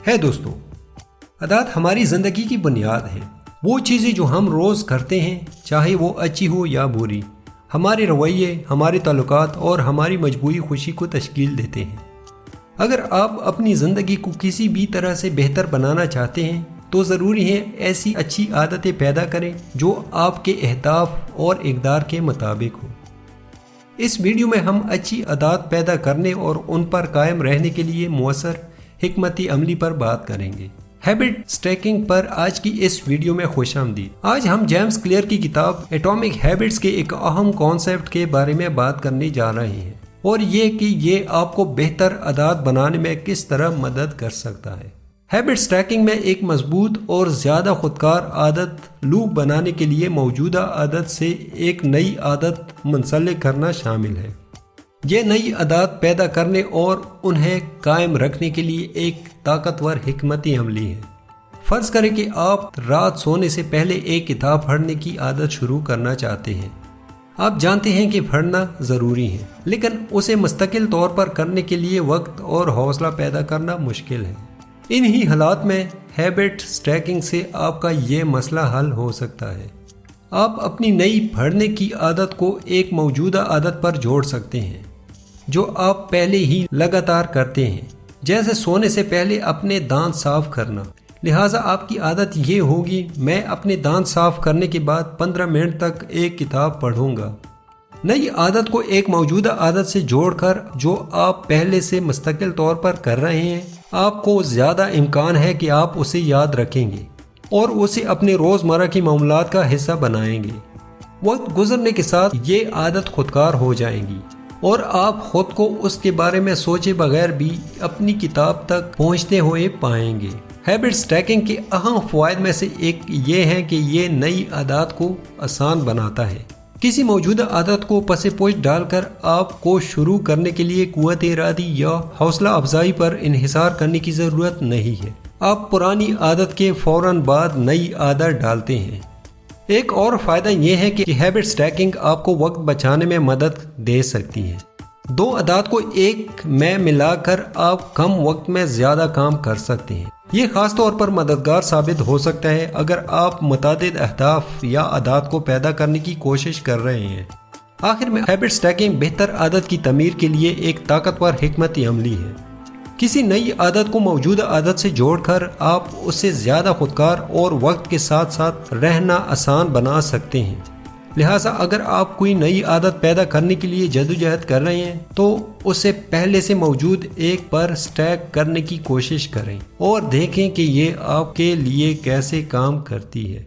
ہے دوستو، عادات ہماری زندگی کی بنیاد ہیں۔ وہ چیزیں جو ہم روز کرتے ہیں، چاہے وہ اچھی ہو یا بری، ہمارے رویے، ہمارے تعلقات اور ہماری مجموعی خوشی کو تشکیل دیتے ہیں۔ اگر آپ اپنی زندگی کو کسی بھی طرح سے بہتر بنانا چاہتے ہیں تو ضروری ہے ایسی اچھی عادتیں پیدا کریں جو آپ کے اہداف اور اقدار کے مطابق ہو۔ اس ویڈیو میں ہم اچھی عادات پیدا کرنے اور ان پر قائم رہنے کے لیے مؤثر حکمت عملی پر بات کریں گے۔ ہیبٹ اسٹیکنگ پر آج کی اس ویڈیو میں خوش آمدید۔ آج ہم جیمز کلیئر کی کتاب ایٹامک ہیبٹس کے ایک اہم کانسیپٹ کے بارے میں بات کرنے جا رہے ہیں، اور یہ کہ یہ آپ کو بہتر عادات بنانے میں کس طرح مدد کر سکتا ہے۔ ہیبٹ اسٹیکنگ میں ایک مضبوط اور زیادہ خودکار عادت لوپ بنانے کے لیے موجودہ عادت سے ایک نئی عادت منسلک کرنا شامل ہے۔ یہ نئی عادات پیدا کرنے اور انہیں قائم رکھنے کے لیے ایک طاقتور حکمت عملی ہے۔ فرض کریں کہ آپ رات سونے سے پہلے ایک کتاب پڑھنے کی عادت شروع کرنا چاہتے ہیں۔ آپ جانتے ہیں کہ پڑھنا ضروری ہے، لیکن اسے مستقل طور پر کرنے کے لیے وقت اور حوصلہ پیدا کرنا مشکل ہے۔ انہی حالات میں ہیبٹ اسٹیکنگ سے آپ کا یہ مسئلہ حل ہو سکتا ہے۔ آپ اپنی نئی پڑھنے کی عادت کو ایک موجودہ عادت پر جوڑ سکتے ہیں جو آپ پہلے ہی لگاتار کرتے ہیں، جیسے سونے سے پہلے اپنے دانت صاف کرنا۔ لہٰذا آپ کی عادت یہ ہوگی، میں اپنے دانت صاف کرنے کے بعد 15 منٹ تک ایک کتاب پڑھوں گا۔ نئی عادت کو ایک موجودہ عادت سے جوڑ کر جو آپ پہلے سے مستقل طور پر کر رہے ہیں، آپ کو زیادہ امکان ہے کہ آپ اسے یاد رکھیں گے اور اسے اپنے روزمرہ کی معاملات کا حصہ بنائیں گے۔ وقت گزرنے کے ساتھ یہ عادت خودکار ہو جائے گی اور آپ خود کو اس کے بارے میں سوچے بغیر بھی اپنی کتاب تک پہنچتے ہوئے پائیں گے۔ ہیبٹ اسٹیکنگ کے اہم فوائد میں سے ایک یہ ہے کہ یہ نئی عادات کو آسان بناتا ہے۔ کسی موجودہ عادت کو پس پوش ڈال کر آپ کو شروع کرنے کے لیے قوت ارادی یا حوصلہ افزائی پر انحصار کرنے کی ضرورت نہیں ہے۔ آپ پرانی عادت کے فوراً بعد نئی عادت ڈالتے ہیں۔ ایک اور فائدہ یہ ہے کہ ہیبٹ اسٹیکنگ آپ کو وقت بچانے میں مدد دے سکتی ہے۔ دو عادات کو ایک میں ملا کر آپ کم وقت میں زیادہ کام کر سکتے ہیں۔ یہ خاص طور پر مددگار ثابت ہو سکتا ہے اگر آپ متعدد اہداف یا عادات کو پیدا کرنے کی کوشش کر رہے ہیں۔ آخر میں ہیبٹ اسٹیکنگ بہتر عادت کی تعمیر کے لیے ایک طاقتور حکمت عملی ہے۔ کسی نئی عادت کو موجودہ عادت سے جوڑ کر آپ اسے زیادہ خودکار اور وقت کے ساتھ ساتھ رہنا آسان بنا سکتے ہیں۔ لہٰذا اگر آپ کوئی نئی عادت پیدا کرنے کے لیے جدوجہد کر رہے ہیں تو اسے پہلے سے موجود ایک پر اسٹیک کرنے کی کوشش کریں اور دیکھیں کہ یہ آپ کے لیے کیسے کام کرتی ہے۔